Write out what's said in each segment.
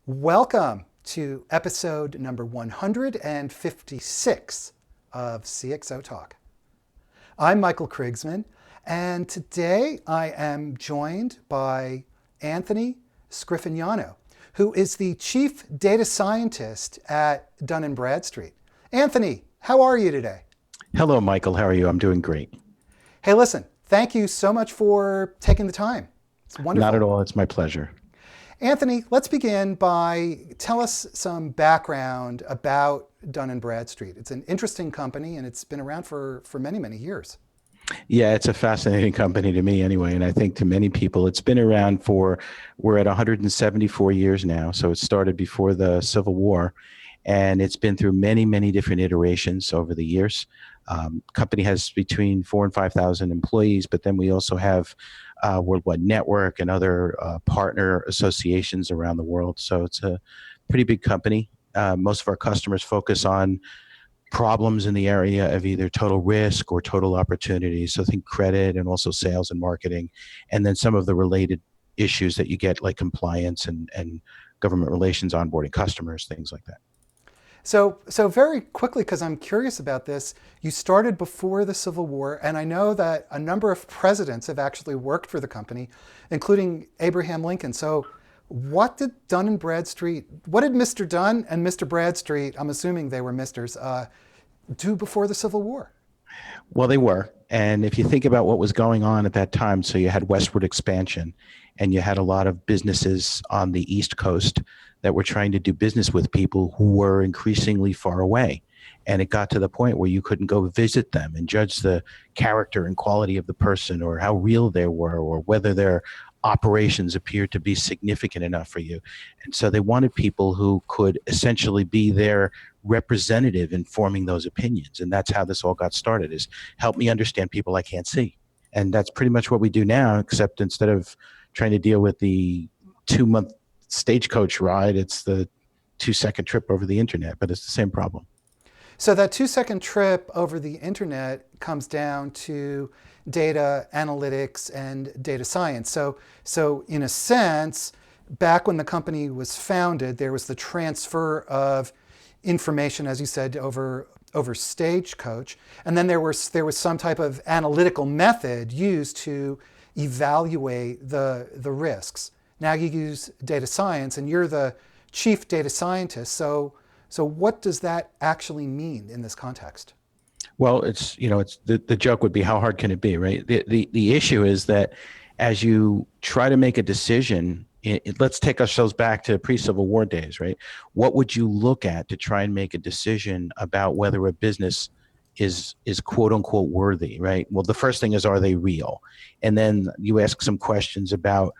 Welcome to episode number 156 of CXO Talk. I'm Michael Krigsman, and today I am joined by Anthony Scriffignano, who is the Chief Data Scientist at Dun& Bradstreet. Anthony, how are you today? Hello, Michael. How are you? I'm doing great. Hey, listen, thank you so much for taking the time. It's Not at wonderful. all. It's my pleasure. Anthony, let's begin by tell us some background about Dun& Bradstreet. It's an interesting company and it's been around for many, many years. Yeah, it's a fascinating company to me anyway. And I think to many people, it's been around we're at 174 years now. So it started before the Civil War and it's been through many, many different iterations over the years. Company has between 4 and 5,000 employees, but then we also have Worldwide Network and other partner associations around the world. So it's a pretty big company. Most of our customers focus on problems in the area of either total risk or total opportunity. So think credit and also sales and marketing, and then some of the related issues that you get like compliance and government relations, onboarding customers, things like that. So very quickly, because I'm curious about this, you started before the Civil War, and I know that a number of presidents have actually worked for the company, including Abraham Lincoln. So what did Dun& Bradstreet, what did Mr. Dunn and Mr. Bradstreet, I'm assuming they were Misters, do before the Civil War? Well, they were. And if you think about what was going on at that time, so you had westward expansion and you had a lot of businesses on the East Coast that were trying to do business with people who were increasingly far away. And it got to the point where you couldn't go visit them and judge the character and quality of the person or how real they were or whether their operations appeared to be significant enough for you. And so they wanted people who could essentially be their representative in forming those opinions. And that's how this all got started, is help me understand people I can't see. And that's pretty much what we do now, except instead of trying to deal with the 2 month stagecoach ride, it's the 2 second trip over the internet, but it's the same problem. So that 2 second trip over the internet comes down to data analytics and data science. So in a sense, back when the company was founded, there was the transfer of information, as you said, over Stagecoach, and then there was some type of analytical method used to evaluate the risks. Now you use data science, and you're the chief data scientist. So what does that actually mean in this context? Well, it's the joke would be how hard can it be, right? The issue is that as you try to make a decision, let's take ourselves back to pre-Civil War days, right? What would you look at to try and make a decision about whether a business is quote unquote worthy, right? Well, the first thing is, are they real? And then you ask some questions about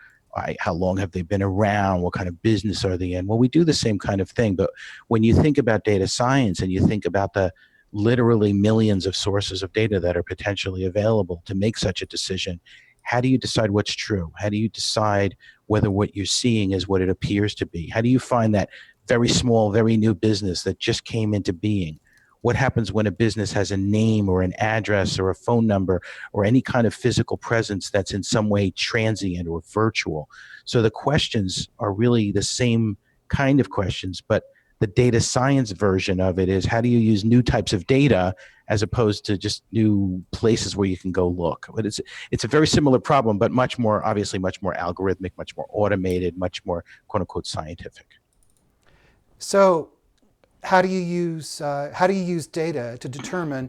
how long have they been around? What kind of business are they in? Well, we do the same kind of thing, but when you think about data science and you think about the literally millions of sources of data that are potentially available to make such a decision, how do you decide what's true? How do you decide whether what you're seeing is what it appears to be? How do you find that very small, very new business that just came into being? What happens when a business has a name or an address or a phone number or any kind of physical presence that's in some way transient or virtual? So the questions are really the same kind of questions, but the data science version of it is, how do you use new types of data as opposed to just new places where you can go look? But it's a very similar problem, but much more, obviously much more algorithmic, much more automated, much more quote unquote scientific. So how do you use data to determine,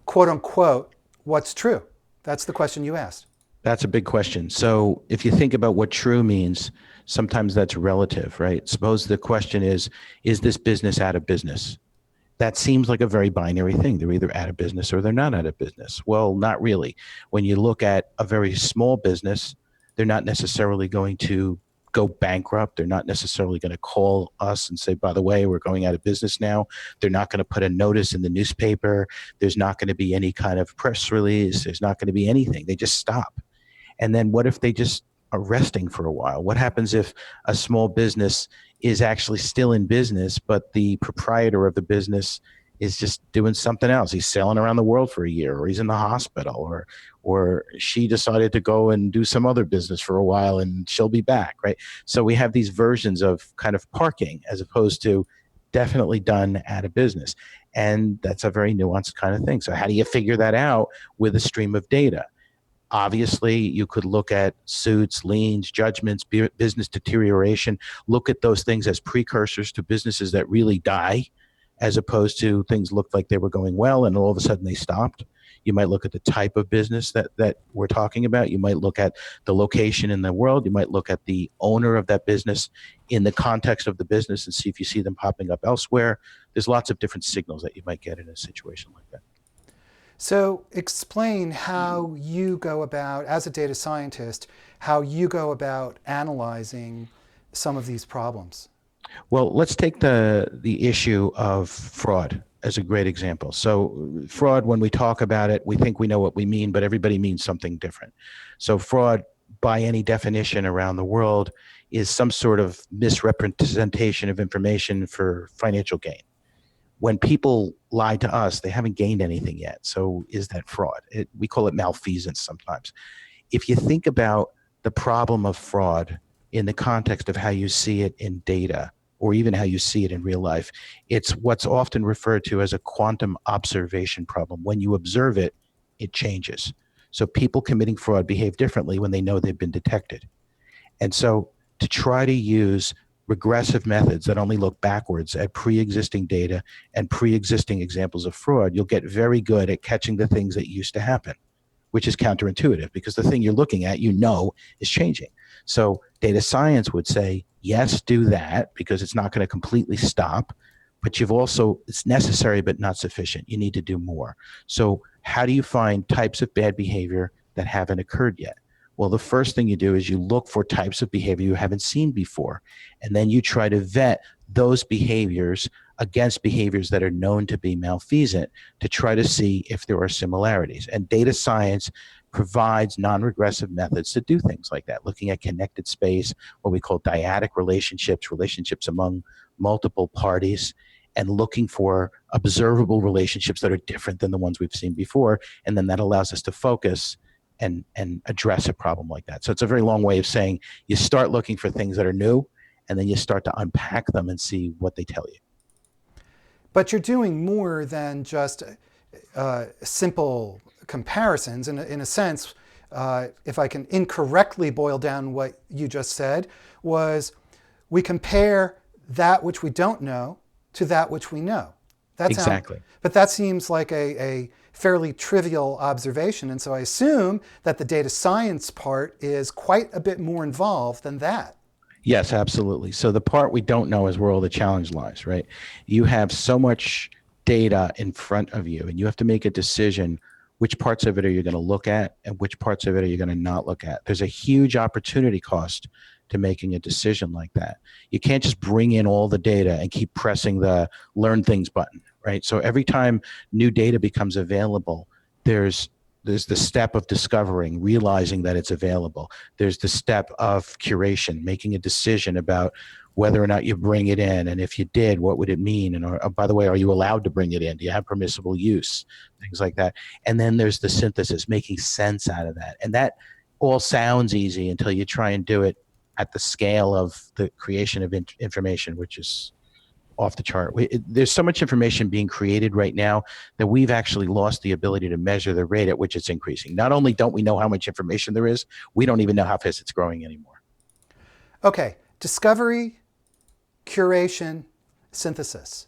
quote unquote, what's true? That's the question you asked. That's a big question. So if you think about what true means, sometimes that's relative, right? Suppose the question is this business out of business? That seems like a very binary thing. They're either out of business or they're not out of business. Well, not really. When you look at a very small business, they're not necessarily going to go bankrupt. They're not necessarily going to call us and say, by the way, we're going out of business now. They're not going to put a notice in the newspaper. There's not going to be any kind of press release. There's not going to be anything. They just stop. And then what if they just are resting for a while? What happens if a small business is actually still in business, but the proprietor of the business is just doing something else? He's sailing around the world for a year, or he's in the hospital, or she decided to go and do some other business for a while and she'll be back, right? So we have these versions of kind of parking as opposed to definitely done at a business. And that's a very nuanced kind of thing. So how do you figure that out with a stream of data? Obviously, you could look at suits, liens, judgments, business deterioration, look at those things as precursors to businesses that really die, as opposed to things looked like they were going well and all of a sudden they stopped. You might look at the type of business that we're talking about. You might look at the location in the world. You might look at the owner of that business in the context of the business and see if you see them popping up elsewhere. There's lots of different signals that you might get in a situation like that. So explain how you go about, as a data scientist, how you go about analyzing some of these problems. Well, let's take the issue of fraud as a great example. So fraud, when we talk about it, we think we know what we mean, but everybody means something different. So fraud, by any definition around the world, is some sort of misrepresentation of information for financial gain. When people lie to us, they haven't gained anything yet. So is that fraud? We call it malfeasance sometimes. If you think about the problem of fraud in the context of how you see it in data, or even how you see it in real life, it's what's often referred to as a quantum observation problem. When you observe it, it changes. So people committing fraud behave differently when they know they've been detected. And so to try to use regressive methods that only look backwards at pre-existing data and pre-existing examples of fraud, you'll get very good at catching the things that used to happen, which is counterintuitive because the thing you're looking at, is changing. So data science would say, yes, do that because it's not going to completely stop, but it's necessary but not sufficient. You need to do more. So how do you find types of bad behavior that haven't occurred yet? Well, the first thing you do is you look for types of behavior you haven't seen before, and then you try to vet those behaviors against behaviors that are known to be malfeasant to try to see if there are similarities. And data science provides non-regressive methods to do things like that, looking at connected space, what we call dyadic relationships among multiple parties, and looking for observable relationships that are different than the ones we've seen before. And then that allows us to focus and address a problem like that. So it's a very long way of saying you start looking for things that are new, and then you start to unpack them and see what they tell you. But you're doing more than just simple comparisons. In a sense, if I can incorrectly boil down what you just said, was we compare that which we don't know to that which we know. Exactly. But that seems like a fairly trivial observation. And so I assume that the data science part is quite a bit more involved than that. Yes, absolutely. So the part we don't know is where all the challenge lies, right? You have so much data in front of you, and you have to make a decision which parts of it are you going to look at and which parts of it are you going to not look at. There's a huge opportunity cost to making a decision like that. You can't just bring in all the data and keep pressing the learn things button, right? So every time new data becomes available, there's the step of discovering, realizing that it's available. There's the step of curation, making a decision about whether or not you bring it in. And if you did, what would it mean? And by the way, are you allowed to bring it in? Do you have permissible use? Things like that. And then there's the synthesis, making sense out of that. And that all sounds easy until you try and do it at the scale of the creation of information, which is off the chart. There's so much information being created right now that we've actually lost the ability to measure the rate at which it's increasing. Not only don't we know how much information there is, we don't even know how fast it's growing anymore. Okay, discovery, curation, synthesis.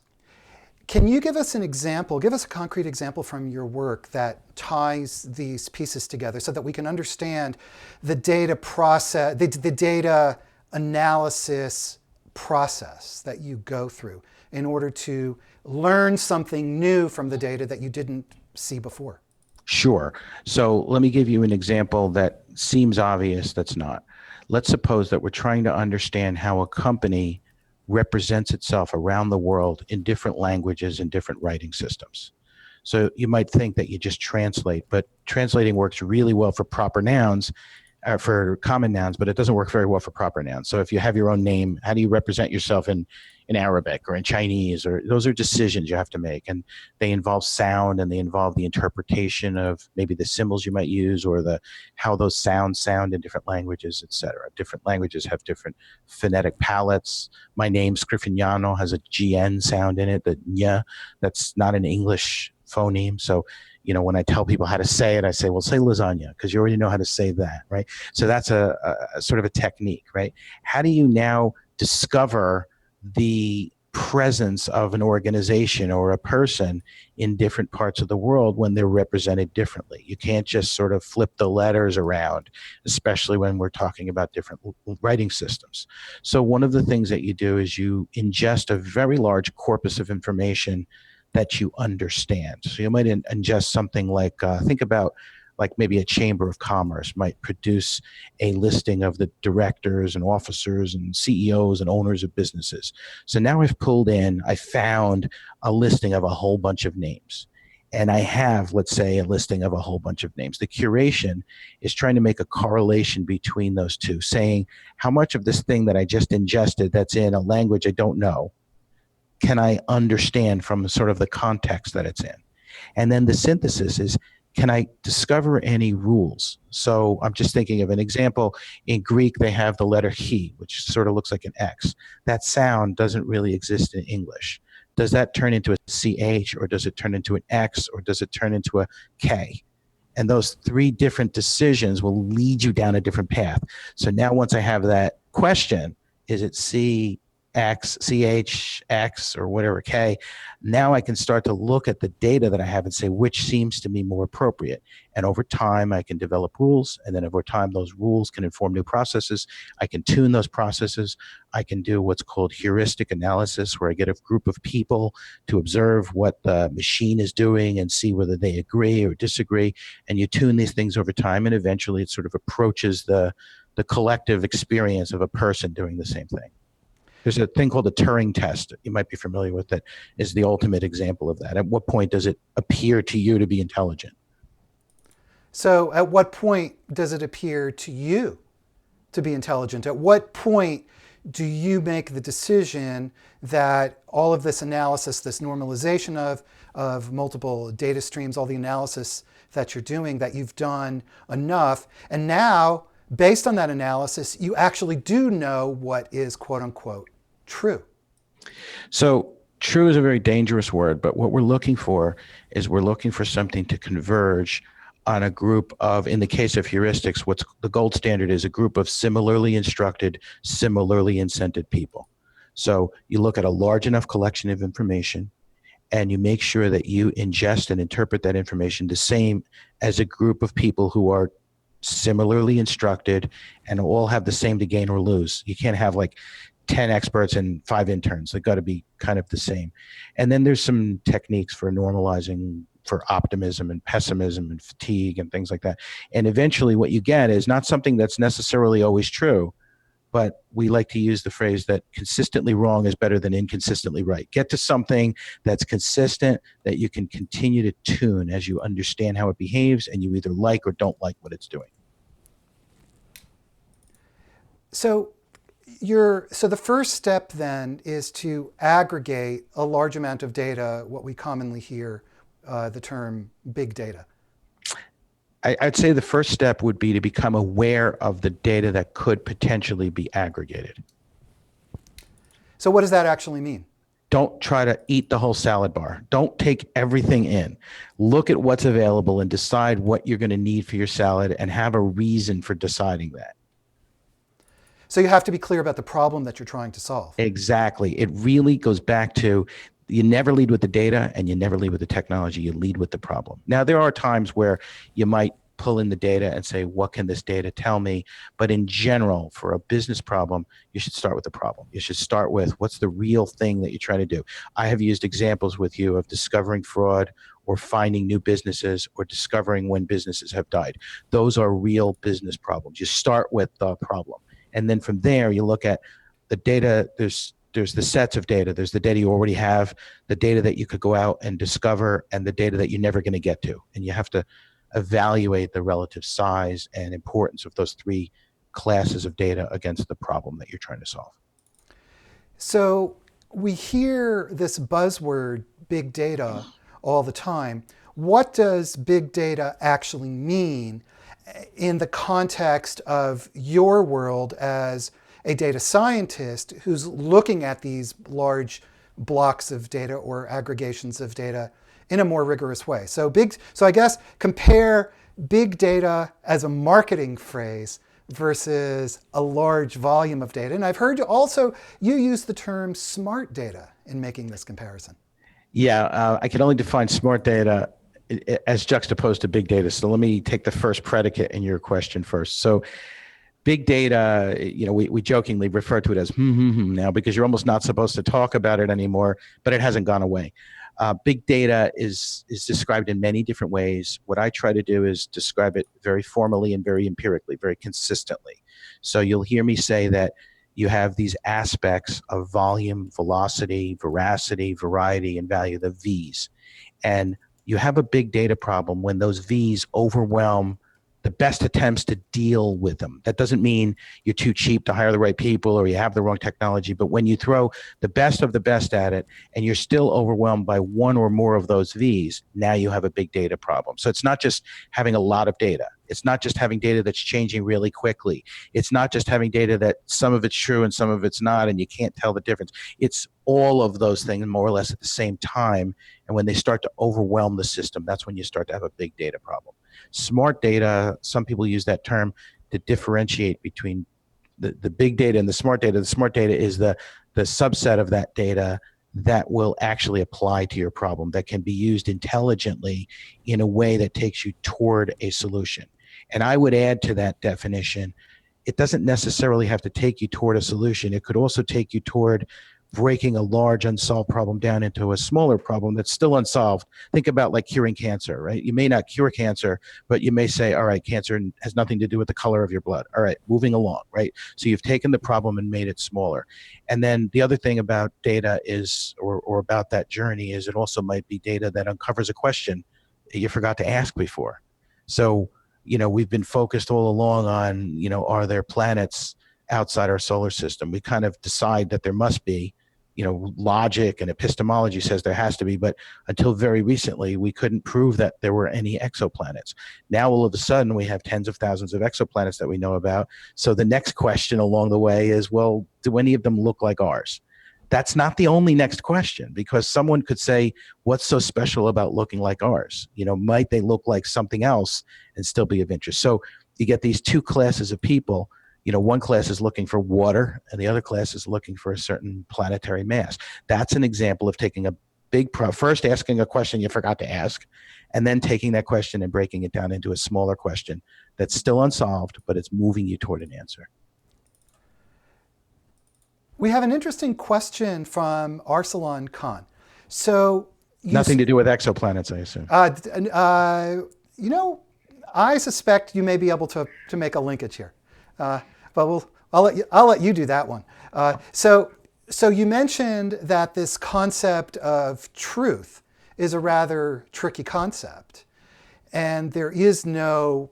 Can you give us an example, give us a concrete example from your work that ties these pieces together so that we can understand the data process, the data analysis process that you go through in order to learn something new from the data that you didn't see before? Sure. So let me give you an example that seems obvious that's not. Let's suppose that we're trying to understand how a company represents itself around the world in different languages and different writing systems. So you might think that you just translate, but translating works really well for proper nouns, for common nouns, but it doesn't work very well for proper nouns. So if you have your own name, how do you represent yourself in Arabic or in Chinese? Or those are decisions you have to make, and they involve sound, and they involve the interpretation of maybe the symbols you might use, or the how those sounds sound in different languages, etc. Different languages have different phonetic palettes. My name Scriffignano has a GN sound in it, the nya, that's not an English phoneme. So when I tell people how to say it, I say, well, say lasagna, because you already know how to say that, right? So that's a sort of a technique, right? How do you now discover the presence of an organization or a person in different parts of the world when they're represented differently? You can't just sort of flip the letters around, especially when we're talking about different writing systems. So one of the things that you do is you ingest a very large corpus of information that you understand. So you might ingest something like, think about like maybe a chamber of commerce might produce a listing of the directors and officers and CEOs and owners of businesses. So now I found a listing of a whole bunch of names. And I have, let's say, a listing of a whole bunch of names. The curation is trying to make a correlation between those two, saying how much of this thing that I just ingested that's in a language I don't know can I understand from sort of the context that it's in? And then the synthesis is, can I discover any rules? So I'm just thinking of an example. In Greek, they have the letter he, which sort of looks like an X. That sound doesn't really exist in English. Does that turn into a CH, or does it turn into an X, or does it turn into a K? And those three different decisions will lead you down a different path. So now once I have that question, is it C, X, CH, X, or whatever K, now I can start to look at the data that I have and say which seems to me more appropriate. And over time, I can develop rules. And then over time, those rules can inform new processes. I can tune those processes. I can do what's called heuristic analysis, where I get a group of people to observe what the machine is doing and see whether they agree or disagree. And you tune these things over time, and eventually it sort of approaches the collective experience of a person doing the same thing. There's a thing called the Turing test. You might be familiar with it. Is the ultimate example of that. At what point does it appear to you to be intelligent? So at what point does it appear to you to be intelligent? At what point do you make the decision that all of this analysis, this normalization of multiple data streams, all the analysis that you're doing, that you've done enough, and now, based on that analysis, you actually do know what is quote unquote true? So true is a very dangerous word, but what we're looking for is we're looking for something to converge on a group of, in the case of heuristics, what's the gold standard is a group of similarly instructed, similarly incented people. So you look at a large enough collection of information, and you make sure that you ingest and interpret that information the same as a group of people who are similarly instructed and all have the same to gain or lose. You can't have like 10 experts and 5 interns. They've got to be kind of the same. And then there's some techniques for normalizing for optimism and pessimism and fatigue and things like that. And eventually what you get is not something that's necessarily always true, but we like to use the phrase that consistently wrong is better than inconsistently right. Get to something that's consistent, that you can continue to tune as you understand how it behaves, and you either like or don't like what it's doing. So the first step then is to aggregate a large amount of data, what we commonly hear the term big data. I'd say the first step would be to become aware of the data that could potentially be aggregated. So what does that actually mean? Don't try to eat the whole salad bar. Don't take everything in. Look at what's available and decide what you're going to need for your salad, and have a reason for deciding that. So you have to be clear about the problem that you're trying to solve. Exactly. It really goes back to, you never lead with the data and you never lead with the technology. You lead with the problem. Now, there are times where you might pull in the data and say, what can this data tell me? But in general, for a business problem, you should start with the problem. You should start with what's the real thing that you're trying to do. I have used examples with you of discovering fraud, or finding new businesses, or discovering when businesses have died. Those are real business problems. You start with the problem. And then from there, you look at the data. There's the sets of data. There's the data you already have, the data that you could go out and discover, and the data that you're never going to get to. And you have to evaluate the relative size and importance of those three classes of data against the problem that you're trying to solve. So we hear this buzzword, big data, all the time. What does big data actually mean in the context of your world as a data scientist who's looking at these large blocks of data or aggregations of data in a more rigorous way? So I guess compare big data as a marketing phrase versus a large volume of data. And I've heard also you use the term smart data in making this comparison. Yeah, I can only define smart data as juxtaposed to big data. So let me take the first predicate in your question first. So big data, we jokingly refer to it as now because you're almost not supposed to talk about it anymore, but it hasn't gone away. Big data is described in many different ways. What I try to do is describe it very formally and very empirically, very consistently. So you'll hear me say that you have these aspects of volume, velocity, veracity, variety, and value, the V's. And you have a big data problem when those V's overwhelm the best attempts to deal with them. That doesn't mean you're too cheap to hire the right people or you have the wrong technology, but when you throw the best of the best at it and you're still overwhelmed by one or more of those V's, now you have a big data problem. So it's not just having a lot of data. It's not just having data that's changing really quickly. It's not just having data that some of it's true and some of it's not, and you can't tell the difference. It's all of those things more or less at the same time. And when they start to overwhelm the system, that's when you start to have a big data problem. Smart data, some people use that term to differentiate between the big data and the smart data. The smart data is the subset of that data that will actually apply to your problem, that can be used intelligently in a way that takes you toward a solution. And I would add to that definition, it doesn't necessarily have to take you toward a solution. It could also take you toward breaking a large unsolved problem down into a smaller problem that's still unsolved. Think about like curing cancer, right? You may not cure cancer, but you may say, all right, cancer has nothing to do with the color of your blood. All right, moving along, right? So you've taken the problem and made it smaller. And then the other thing about data is, or about that journey is, it also might be data that uncovers a question that you forgot to ask before. So, we've been focused all along on, are there planets outside our solar system? We kind of decide that there must be. Logic and epistemology says there has to be, but until very recently, we couldn't prove that there were any exoplanets. Now, all of a sudden, we have tens of thousands of exoplanets that we know about. So the next question along the way is, well, do any of them look like ours? That's not the only next question, because someone could say, what's so special about looking like ours? Might they look like something else and still be of interest? So you get these two classes of people. One class is looking for water and the other class is looking for a certain planetary mass. That's an example of taking a big first asking a question you forgot to ask, and then taking that question and breaking it down into a smaller question that's still unsolved, but it's moving you toward an answer. We have an interesting question from Arsalan Khan. So nothing to do with exoplanets, I assume. I suspect you may be able to make a linkage here. But I'll let you do that one. So you mentioned that this concept of truth is a rather tricky concept, and there is no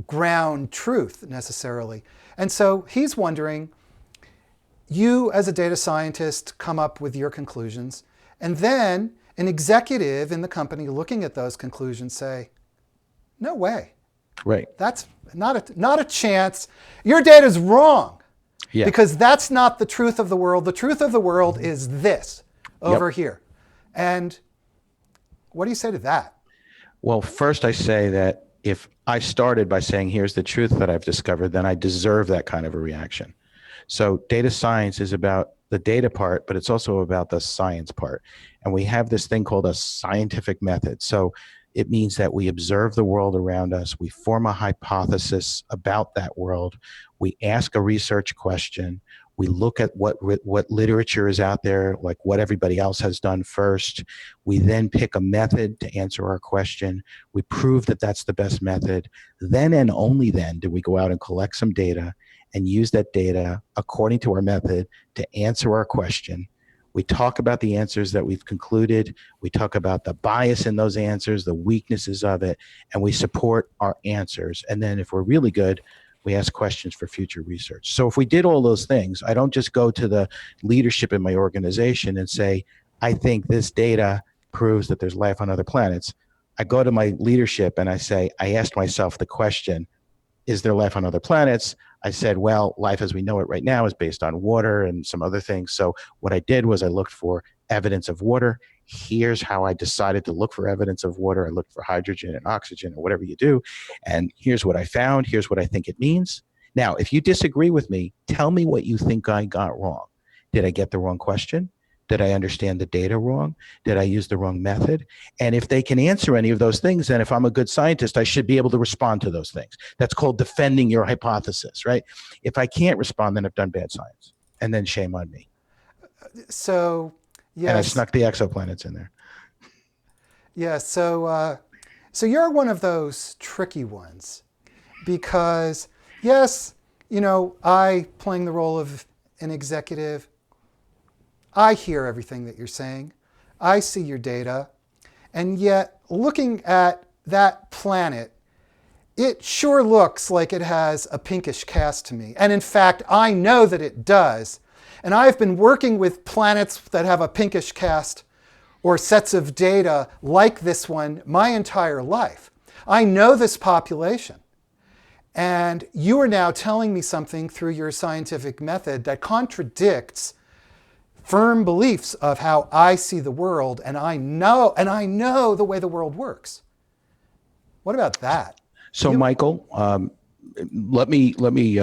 ground truth necessarily. And so he's wondering, you as a data scientist come up with your conclusions, and then an executive in the company looking at those conclusions say, no way. Right. That's not a chance. Your data's wrong. Yeah. Because that's not the truth of the world. The truth of the world is this over here. And what do you say to that? Well, first I say that if I started by saying, here's the truth that I've discovered, then I deserve that kind of a reaction. So data science is about the data part, but it's also about the science part. And we have this thing called a scientific method. So it means that we observe the world around us. We form a hypothesis about that world. We ask a research question. We look at what literature is out there, like what everybody else has done first. We then pick a method to answer our question. We prove that that's the best method. Then and only then do we go out and collect some data and use that data according to our method to answer our question. We talk about the answers that we've concluded. We talk about the bias in those answers, the weaknesses of it, and we support our answers. And then if we're really good, we ask questions for future research. So if we did all those things, I don't just go to the leadership in my organization and say, I think this data proves that there's life on other planets. I go to my leadership and I say, I asked myself the question, is there life on other planets? I said, well, life as we know it right now is based on water and some other things. So what I did was I looked for evidence of water. Here's how I decided to look for evidence of water. I looked for hydrogen and oxygen or whatever you do. And here's what I found. Here's what I think it means. Now, if you disagree with me, tell me what you think I got wrong. Did I get the wrong question? Did I understand the data wrong? Did I use the wrong method? And if they can answer any of those things, then if I'm a good scientist, I should be able to respond to those things. That's called defending your hypothesis, right? If I can't respond, then I've done bad science. And then shame on me. So, And I yes, snuck the exoplanets in there. yeah. So you're one of those tricky ones, because yes, I playing the role of an executive, I hear everything that you're saying. I see your data. And yet, looking at that planet, it sure looks like it has a pinkish cast to me. And in fact, I know that it does. And I've been working with planets that have a pinkish cast or sets of data like this one my entire life. I know this population. And you are now telling me something through your scientific method that contradicts firm beliefs of how I see the world, and I know the way the world works. What about that? So, Michael, let me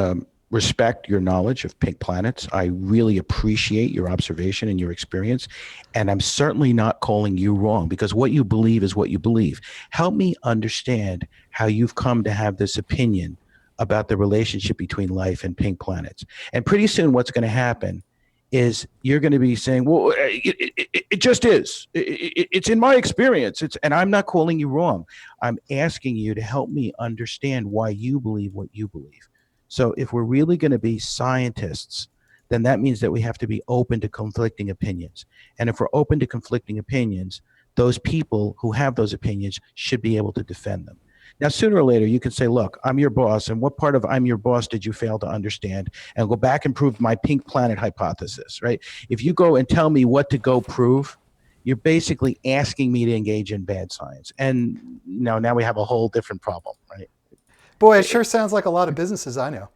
respect your knowledge of pink planets. I really appreciate your observation and your experience, and I'm certainly not calling you wrong, because what you believe is what you believe. Help me understand how you've come to have this opinion about the relationship between life and pink planets. And pretty soon, what's going to happen is you're going to be saying, well, it just is. It's in my experience. And I'm not calling you wrong. I'm asking you to help me understand why you believe what you believe. So if we're really going to be scientists, then that means that we have to be open to conflicting opinions. And if we're open to conflicting opinions, those people who have those opinions should be able to defend them. Now, sooner or later, you can say, look, I'm your boss, and what part of I'm your boss did you fail to understand? And go back and prove my pink planet hypothesis, right? If you go and tell me what to go prove, you're basically asking me to engage in bad science. And now we have a whole different problem, right? Boy, it sure sounds like a lot of businesses I know.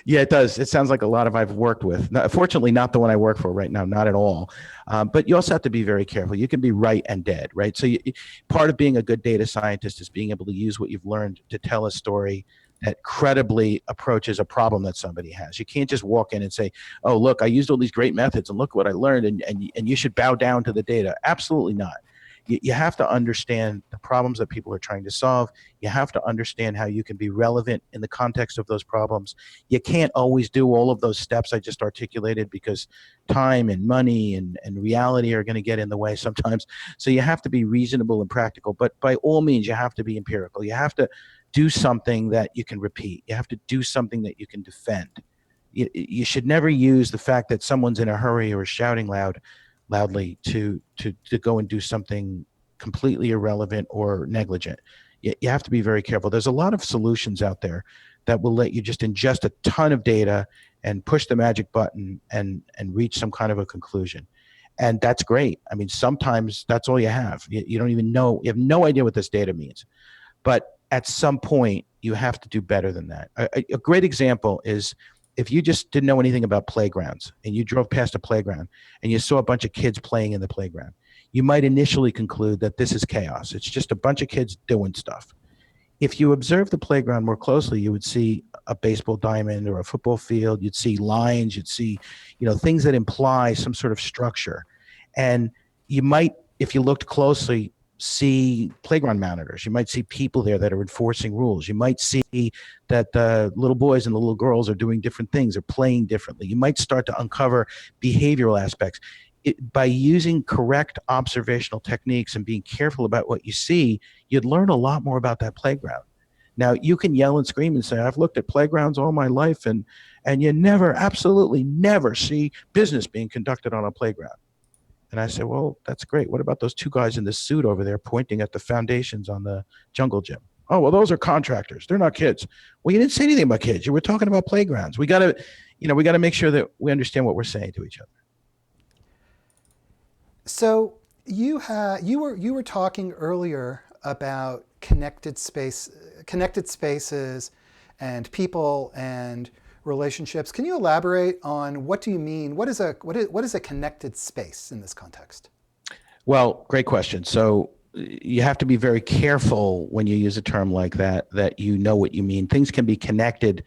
Yeah, it does. It sounds like a lot of I've worked with. Fortunately, not the one I work for right now, not at all. But you also have to be very careful. You can be right and dead, right? So part of being a good data scientist is being able to use what you've learned to tell a story that credibly approaches a problem that somebody has. You can't just walk in and say, oh, look, I used all these great methods and look what I learned, and you should bow down to the data. Absolutely not. You have to understand the problems that people are trying to solve. You have to understand how you can be relevant in the context of those problems. You can't always do all of those steps I just articulated, because time and money and reality are going to get in the way sometimes. So you have to be reasonable and practical, but by all means, you have to be empirical. You have to do something that you can repeat. You have to do something that you can defend. You should never use the fact that someone's in a hurry or is shouting loudly to go and do something completely irrelevant or negligent. You have to be very careful. There's a lot of solutions out there that will let you just ingest a ton of data and push the magic button and reach some kind of a conclusion. And that's great. I mean, sometimes that's all you have. You don't even know, you have no idea what this data means. But at some point, you have to do better than that. A great example is, if you just didn't know anything about playgrounds and you drove past a playground and you saw a bunch of kids playing in the playground, you might initially conclude that this is chaos. It's just a bunch of kids doing stuff. If you observe the playground more closely, you would see a baseball diamond or a football field. You'd see lines. You'd see, things that imply some sort of structure. And you might, if you looked closely, see playground monitors. You might see people there that are enforcing rules. You might see that the little boys and the little girls are doing different things, are playing differently. You might start to uncover behavioral aspects. By using correct observational techniques and being careful about what you see, you'd learn a lot more about that playground. Now, you can yell and scream and say, I've looked at playgrounds all my life, and you never, absolutely never see business being conducted on a playground. And I said, well, that's great. What about those two guys in the suit over there pointing at the foundations on the jungle gym? Oh, well, those are contractors. They're not kids. Well, you didn't say anything about kids. You were talking about playgrounds. We got to make sure that we understand what we're saying to each other. So you were talking earlier about connected spaces, and people and relationships. Can you elaborate on what do you mean? What is a connected space in this context? Well, great question. So you have to be very careful when you use a term like that, that you know what you mean. Things can be connected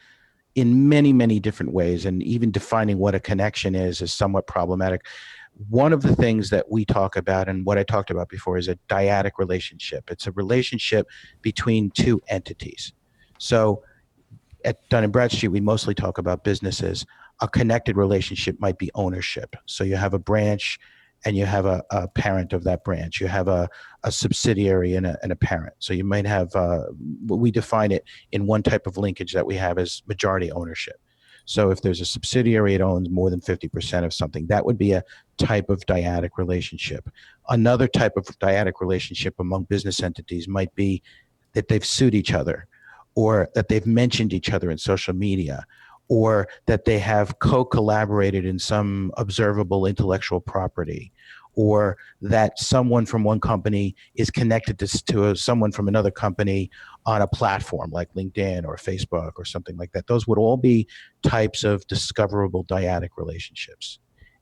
in many, many different ways, and even defining what a connection is somewhat problematic. One of the things that we talk about, and what I talked about before, is a dyadic relationship. It's a relationship between two entities. So at Dun& Bradstreet, we mostly talk about businesses. A connected relationship might be ownership. So you have a branch and you have a parent of that branch. You have a subsidiary and a parent. So you might have, we define it in one type of linkage that we have as majority ownership. So if there's a subsidiary, it owns more than 50% of something. That would be a type of dyadic relationship. Another type of dyadic relationship among business entities might be that they've sued each other, or that they've mentioned each other in social media, or that they have co-collaborated in some observable intellectual property, or that someone from one company is connected to someone from another company on a platform like LinkedIn or Facebook or something like that. Those would all be types of discoverable dyadic relationships.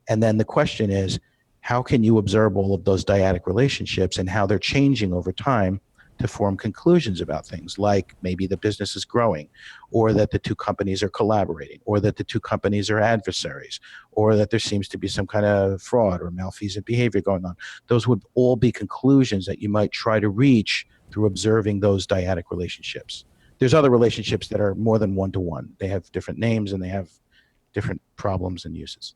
And then the question is, how can you observe all of those dyadic relationships and how they're changing over time to form conclusions about things like maybe the business is growing, or that the two companies are collaborating, or that the two companies are adversaries, or that there seems to be some kind of fraud or malfeasant behavior going on. Those would all be conclusions that you might try to reach through observing those dyadic relationships. There's other relationships that are more than one-to-one. They have different names and they have different problems and uses.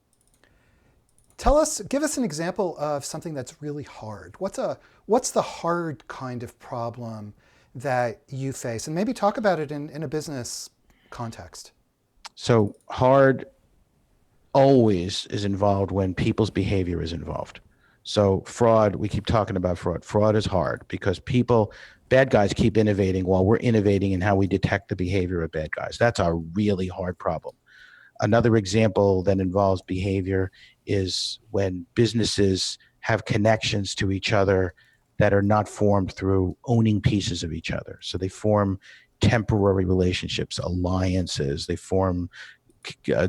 Give us an example of something that's really hard. What's the hard kind of problem that you face? And maybe talk about it in a business context. So hard always is involved when people's behavior is involved. So fraud, we keep talking about fraud. Fraud is hard because bad guys keep innovating while we're innovating in how we detect the behavior of bad guys. That's a really hard problem. Another example that involves behavior is when businesses have connections to each other that are not formed through owning pieces of each other. So they form temporary relationships, alliances, they form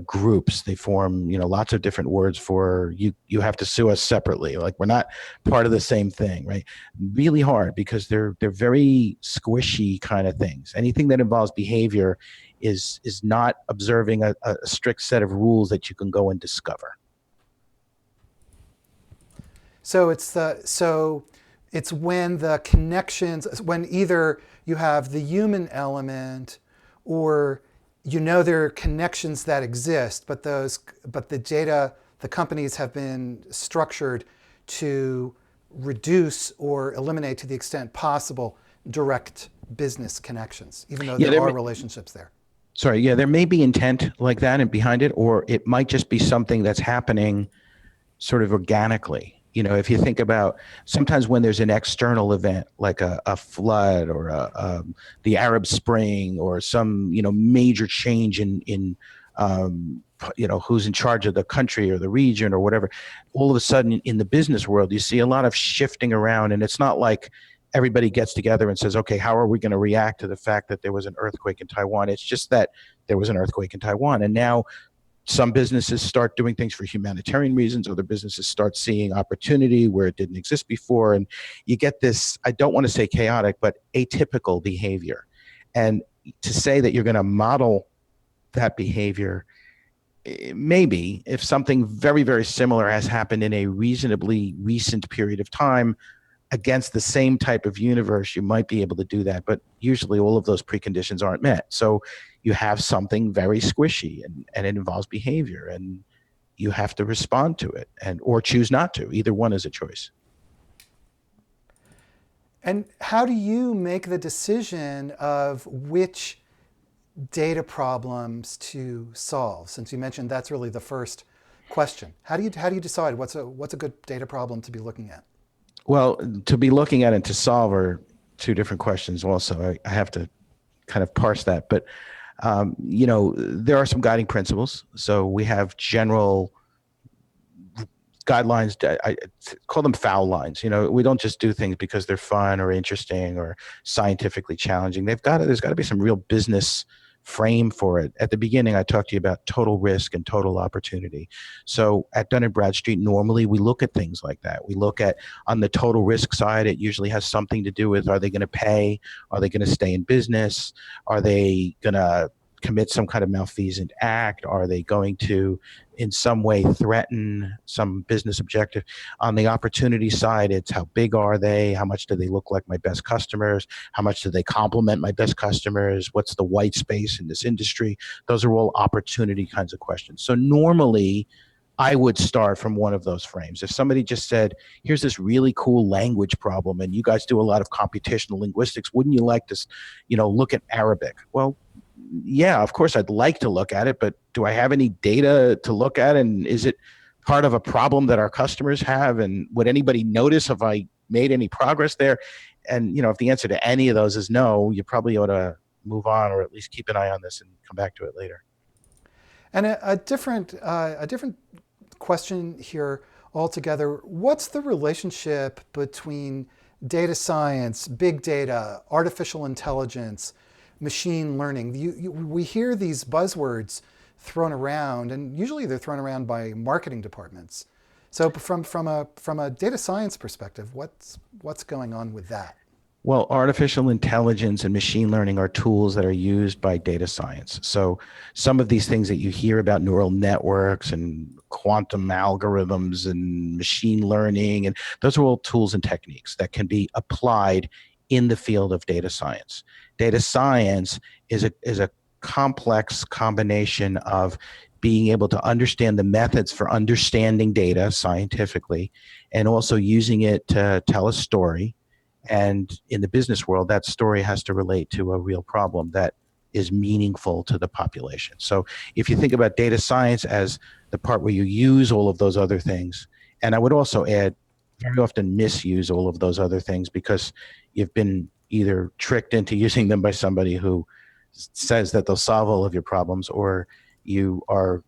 groups, they form, lots of different words for you have to sue us separately. Like we're not part of the same thing, right? Really hard because they're very squishy kind of things. Anything that involves behavior is not observing a strict set of rules that you can go and discover. So it's when the connections, when either you have the human element, or there are connections that exist, but the companies have been structured to reduce or eliminate to the extent possible direct business connections, even though there are relationships there. Sorry, yeah, there may be intent like that and behind it, or it might just be something that's happening sort of organically. If you think about sometimes when there's an external event like a flood or the Arab Spring or some major change in who's in charge of the country or the region or whatever, all of a sudden in the business world you see a lot of shifting around, and it's not like everybody gets together and says, okay, how are we going to react to the fact that there was an earthquake in Taiwan? It's just that there was an earthquake in Taiwan, and now some businesses start doing things for humanitarian reasons. Other businesses start seeing opportunity where it didn't exist before. And you get this, I don't want to say chaotic, but atypical behavior. And to say that you're going to model that behavior, maybe if something very, very similar has happened in a reasonably recent period of time against the same type of universe, you might be able to do that. But usually all of those preconditions aren't met. So you have something very squishy and it involves behavior, and you have to respond to it or choose not to. Either one is a choice. And how do you make the decision of which data problems to solve? Since you mentioned that's really the first question? How do you decide what's a good data problem to be looking at? Well, to be looking at and to solve are two different questions. Also, I have to kind of parse that, but there are some guiding principles. So we have general guidelines. I call them foul lines. We don't just do things because they're fun or interesting or scientifically challenging. There's got to be some real business frame for it. At the beginning, I talked to you about total risk and total opportunity. So at Dun& Bradstreet, normally we look at things like that. We look at, on the total risk side, it usually has something to do with, are they going to pay? Are they going to stay in business? Are they going to commit some kind of malfeasant act? Are they going to in some way threaten some business objective? On the opportunity side, it's how big are they? How much do they look like my best customers? How much do they complement my best customers? What's the white space in this industry? Those are all opportunity kinds of questions. So normally I would start from one of those frames. If somebody just said, here's this really cool language problem and you guys do a lot of computational linguistics, wouldn't you like to, look at Arabic? Well, yeah, of course I'd like to look at it, but do I have any data to look at? And is it part of a problem that our customers have? And would anybody notice if I made any progress there? And, if the answer to any of those is no, you probably ought to move on or at least keep an eye on this and come back to it later. And a different question here altogether. What's the relationship between data science, big data, artificial intelligence, machine learning? We hear these buzzwords thrown around, and usually they're thrown around by marketing departments. So from a data science perspective, what's going on with that? Well, artificial intelligence and machine learning are tools that are used by data science. So some of these things that you hear about neural networks and quantum algorithms and machine learning, and those are all tools and techniques that can be applied in the field of data science. Data science is a complex combination of being able to understand the methods for understanding data scientifically and also using it to tell a story. And in the business world, that story has to relate to a real problem that is meaningful to the population. So if you think about data science as the part where you use all of those other things, and I would also add, very often misuse all of those other things because you've been either tricked into using them by somebody who says that they'll solve all of your problems, or you are,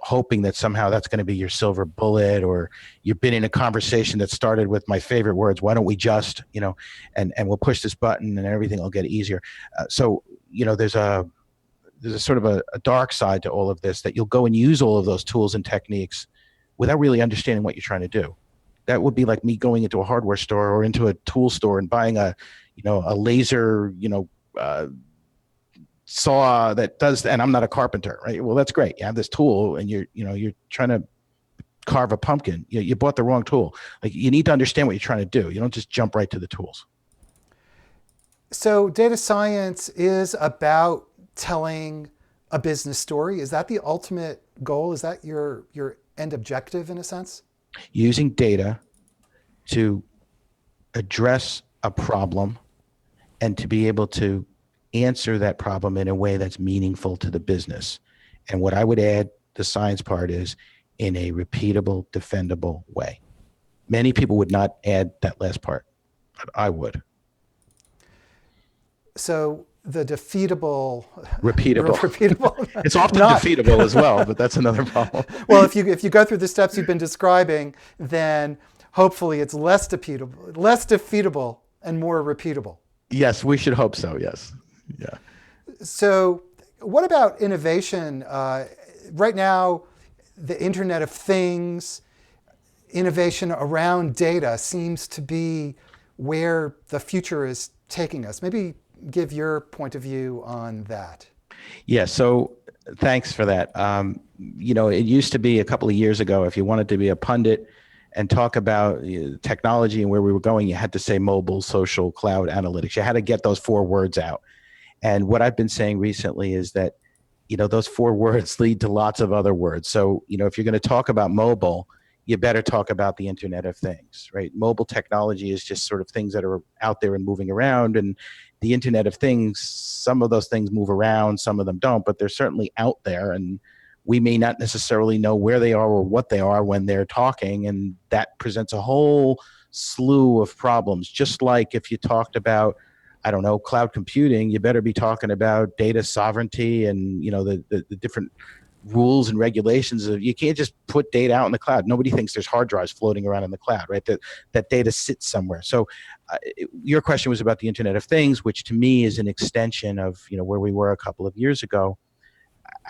hoping that somehow that's going to be your silver bullet, or you've been in a conversation that started with my favorite words, why don't we just, and we'll push this button and everything will get easier. So, there's a sort of a dark side to all of this, that you'll go and use all of those tools and techniques without really understanding what you're trying to do. That would be like me going into a hardware store or into a tool store and buying a laser, saw that does, and I'm not a carpenter, right? Well, that's great. You have this tool and you're trying to carve a pumpkin. You bought the wrong tool. Like, you need to understand what you're trying to do. You don't just jump right to the tools. So data science is about telling a business story. Is that the ultimate goal? Is that your end objective in a sense? Using data to address a problem and to be able to answer that problem in a way that's meaningful to the business. And what I would add, the science part, is in a repeatable, defendable way. Many people would not add that last part, but I would. So the defeatable, Repeatable. repeatable. It's often defeatable as well, but that's another problem. Well, if you go through the steps you've been describing, then hopefully it's less defeatable, and more repeatable. Yes, we should hope so. Yes. Yeah. So what about innovation? Right now, the Internet of Things, innovation around data seems to be where the future is taking us. Maybe give your point of view on that. Yeah. So thanks for that. It used to be a couple of years ago, if you wanted to be a pundit and talk about technology and where we were going, you had to say mobile, social, cloud, analytics. You had to get those four words out. And what I've been saying recently is that, those four words lead to lots of other words. So, if you're going to talk about mobile, you better talk about the Internet of Things, right? Mobile technology is just sort of things that are out there and moving around. And the Internet of Things, some of those things move around, some of them don't, but they're certainly out there. And we may not necessarily know where they are or what they are when they're talking. And that presents a whole slew of problems. Just like if you talked about, I don't know, cloud computing, you better be talking about data sovereignty and, the different rules and regulations of, you can't just put data out in the cloud. Nobody thinks there's hard drives floating around in the cloud, right? That data sits somewhere. So your question was about the Internet of Things, which to me is an extension of, where we were a couple of years ago.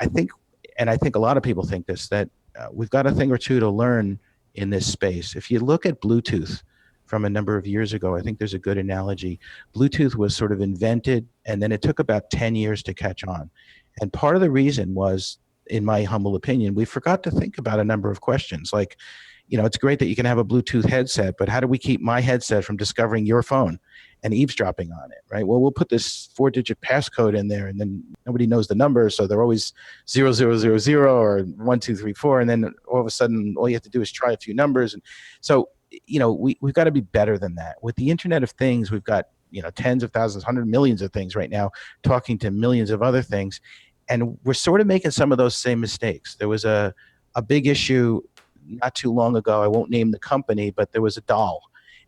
I think, and I think a lot of people think this, that we've got a thing or two to learn in this space. If you look at Bluetooth from a number of years ago, I think there's a good analogy. Bluetooth was sort of invented, and then it took about 10 years to catch on. And part of the reason was, in my humble opinion, we forgot to think about a number of questions. Like, it's great that you can have a Bluetooth headset, but how do we keep my headset from discovering your phone and eavesdropping on it, right? Well, we'll put this 4-digit passcode in there, and then nobody knows the number, so they're always 0000 or 1234, and then all of a sudden, all you have to do is try a few numbers. And so, we've got to be better than that. With the Internet of Things, we've got tens of thousands, hundreds of millions of things right now, talking to millions of other things. And we're sort of making some of those same mistakes. There was a big issue not too long ago. I won't name the company, but there was a doll,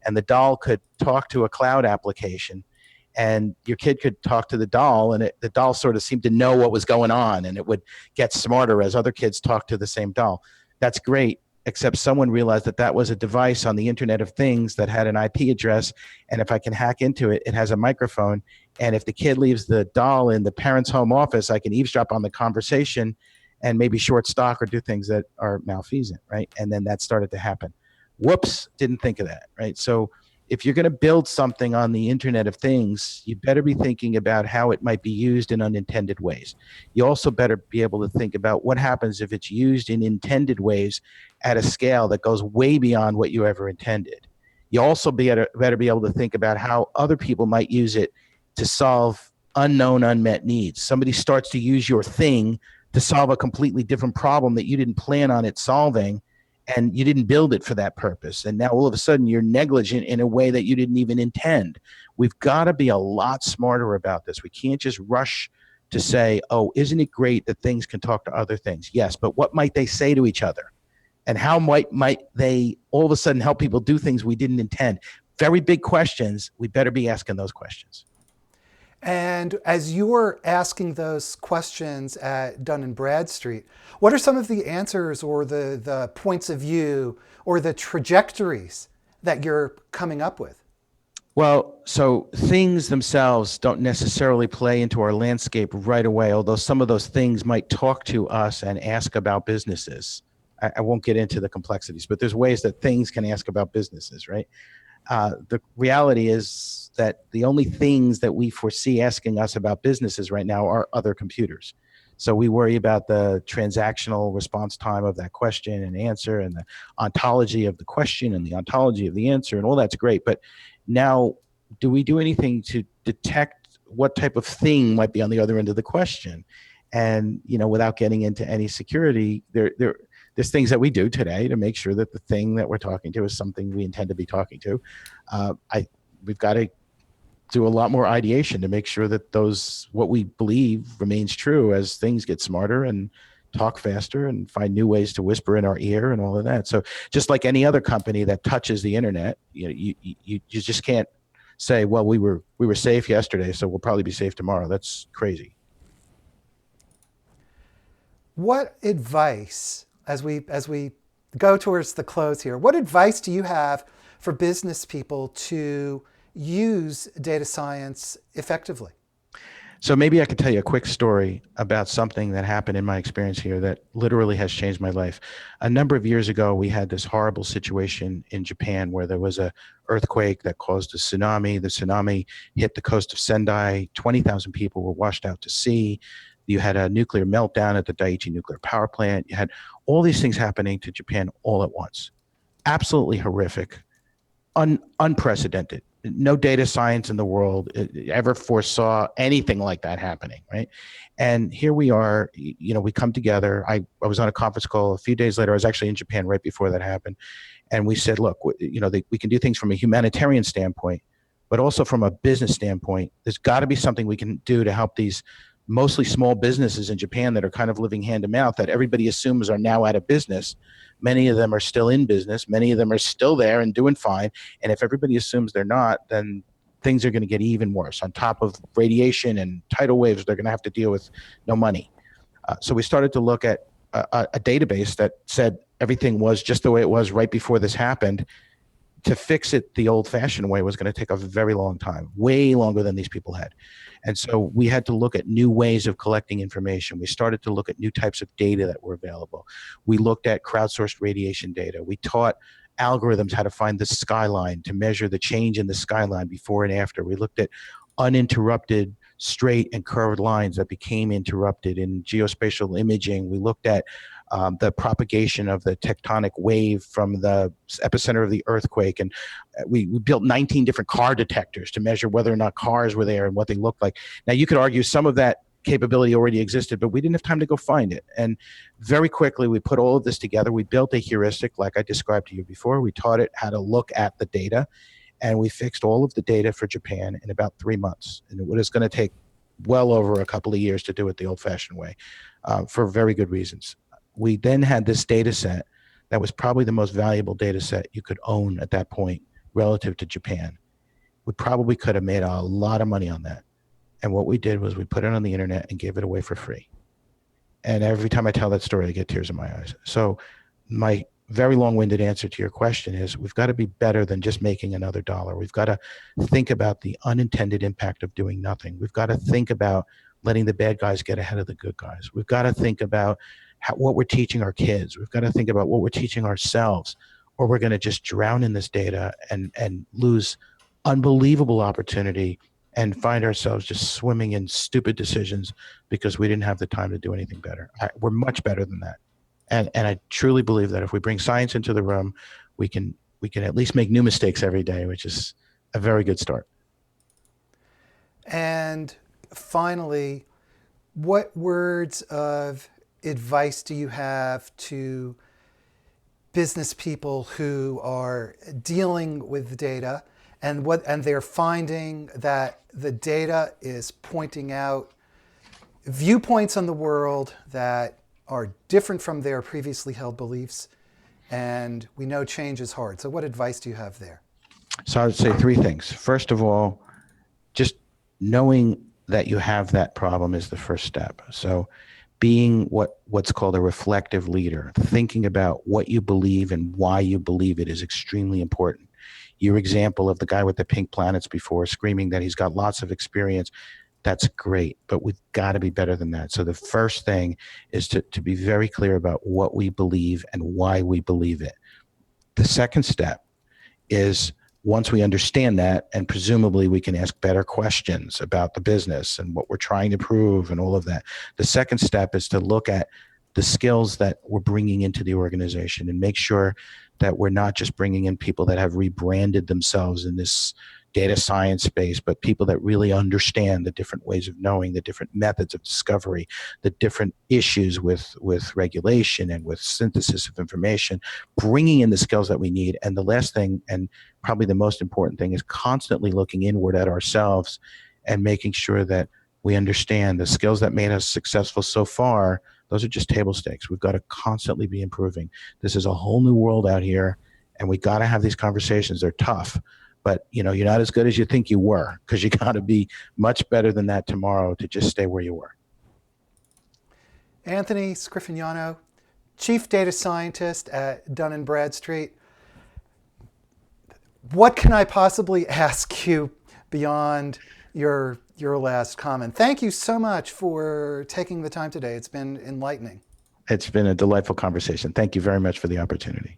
and the doll could talk to a cloud application, and your kid could talk to the doll, and the doll sort of seemed to know what was going on, and it would get smarter as other kids talked to the same doll. That's great, except someone realized that was a device on the Internet of Things that had an IP address, and if I can hack into it, it has a microphone. And if the kid leaves the doll in the parent's home office, I can eavesdrop on the conversation and maybe short stock or do things that are malfeasant, right? And then that started to happen. Whoops, didn't think of that, right? So if you're going to build something on the Internet of Things, you better be thinking about how it might be used in unintended ways. You also better be able to think about what happens if it's used in intended ways at a scale that goes way beyond what you ever intended. You also better be able to think about how other people might use it to solve unknown, unmet needs. Somebody starts to use your thing to solve a completely different problem that you didn't plan on it solving, and you didn't build it for that purpose. And now all of a sudden you're negligent in a way that you didn't even intend. We've got to be a lot smarter about this. We can't just rush to say, oh, isn't it great that things can talk to other things? Yes, but what might they say to each other? And how might they all of a sudden help people do things we didn't intend? Very big questions. We better be asking those questions. And as you were asking those questions at Dun & Bradstreet, what are some of the answers or the points of view or the trajectories that you're coming up with? Well, so things themselves don't necessarily play into our landscape right away, although some of those things might talk to us and ask about businesses. I won't get into the complexities, but there's ways that things can ask about businesses, right? The reality is that the only things that we foresee asking us about businesses right now are other computers. So we worry about the transactional response time of that question and answer, and the ontology of the question and the ontology of the answer, and all that's great. But now, do we do anything to detect what type of thing might be on the other end of the question? And, without getting into any security, there's things that we do today to make sure that the thing that we're talking to is something we intend to be talking to. We've got to do a lot more ideation to make sure that what we believe remains true as things get smarter and talk faster and find new ways to whisper in our ear and all of that. So just like any other company that touches the internet, you just can't say, well, we were safe yesterday, so we'll probably be safe tomorrow. That's crazy. What advice, as we go towards the close here, what advice do you have for business people to use data science effectively? So maybe I could tell you a quick story about something that happened in my experience here that literally has changed my life. A number of years ago, we had this horrible situation in Japan where there was an earthquake that caused a tsunami. The tsunami hit the coast of Sendai. 20,000 people were washed out to sea. You had a nuclear meltdown at the Daiichi nuclear power plant. You had all these things happening to Japan all at once. Absolutely horrific, unprecedented. No data science in the world ever foresaw anything like that happening, right? And here we are, we come together. I was on a conference call a few days later. I was actually in Japan right before that happened. And we said, look, we can do things from a humanitarian standpoint, but also from a business standpoint. There's got to be something we can do to help these mostly small businesses in Japan that are kind of living hand to mouth that everybody assumes are now out of business. Many of them are still in business. Many of them are still there and doing fine. And if everybody assumes they're not, then things are going to get even worse. On top of radiation and tidal waves, they're going to have to deal with no money. So we started to look at a database that said everything was just the way it was right before this happened. To fix it the old-fashioned way was going to take a very long time, way longer than these people had. And so we had to look at new ways of collecting information. We started to look at new types of data that were available. We looked at crowdsourced radiation data. We taught algorithms how to find the skyline, to measure the change in the skyline before and after. We looked at uninterrupted straight and curved lines that became interrupted in geospatial imaging. We looked at the propagation of the tectonic wave from the epicenter of the earthquake. And we built 19 different car detectors to measure whether or not cars were there and what they looked like. Now, you could argue some of that capability already existed, but we didn't have time to go find it. And very quickly, we put all of this together. We built a heuristic, like I described to you before. We taught it how to look at the data, and we fixed all of the data for Japan in about 3 months. And it was going to take well over a couple of years to do it the old-fashioned way, for very good reasons. We then had this data set that was probably the most valuable data set you could own at that point relative to Japan. We probably could have made a lot of money on that. And what we did was we put it on the internet and gave it away for free. And every time I tell that story, I get tears in my eyes. So my very long-winded answer to your question is we've got to be better than just making another dollar. We've got to think about the unintended impact of doing nothing. We've got to think about letting the bad guys get ahead of the good guys. We've got to think about what we're teaching our kids. We've got to think about what we're teaching ourselves, or we're going to just drown in this data and lose unbelievable opportunity and find ourselves just swimming in stupid decisions because we didn't have the time to do anything better. We're much better than that. And I truly believe that if we bring science into the room, we can at least make new mistakes every day, which is a very good start. And finally, what words of advice do you have to business people who are dealing with data and they're finding that the data is pointing out viewpoints on the world that are different from their previously held beliefs, and we know change is hard. So what advice do you have there? So I would say 3 things. First of all, just knowing that you have that problem is the first step. So being what's called a reflective leader, thinking about what you believe and why you believe it is extremely important. Your example of the guy with the pink planets before screaming that he's got lots of experience, that's great, but we've got to be better than that. So the first thing is to be very clear about what we believe and why we believe it. The second step is once we understand that, and presumably we can ask better questions about the business and what we're trying to prove and all of that. The second step is to look at the skills that we're bringing into the organization and make sure that we're not just bringing in people that have rebranded themselves in this data science space, but people that really understand the different ways of knowing, the different methods of discovery, the different issues with regulation and with synthesis of information, bringing in the skills that we need. And the last thing, and probably the most important thing, is constantly looking inward at ourselves and making sure that we understand the skills that made us successful so far. Those are just table stakes. We've got to constantly be improving. This is a whole new world out here, and we got to have these conversations. They're tough. But you're not as good as you think you were, because you got to be much better than that tomorrow to just stay where you were. Anthony Scriffignano, Chief Data Scientist at Dun & Bradstreet. What can I possibly ask you beyond your last comment? Thank you so much for taking the time today. It's been enlightening. It's been a delightful conversation. Thank you very much for the opportunity.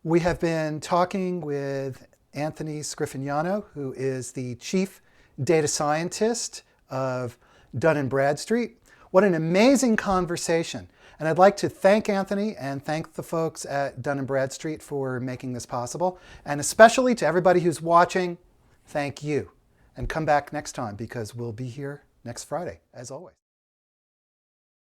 We have been talking with Anthony Scriffignano, who is the Chief Data Scientist of Dun & Bradstreet. What an amazing conversation. And I'd like to thank Anthony and thank the folks at Dun & Bradstreet for making this possible. And especially to everybody who's watching, thank you. And come back next time, because we'll be here next Friday, as always.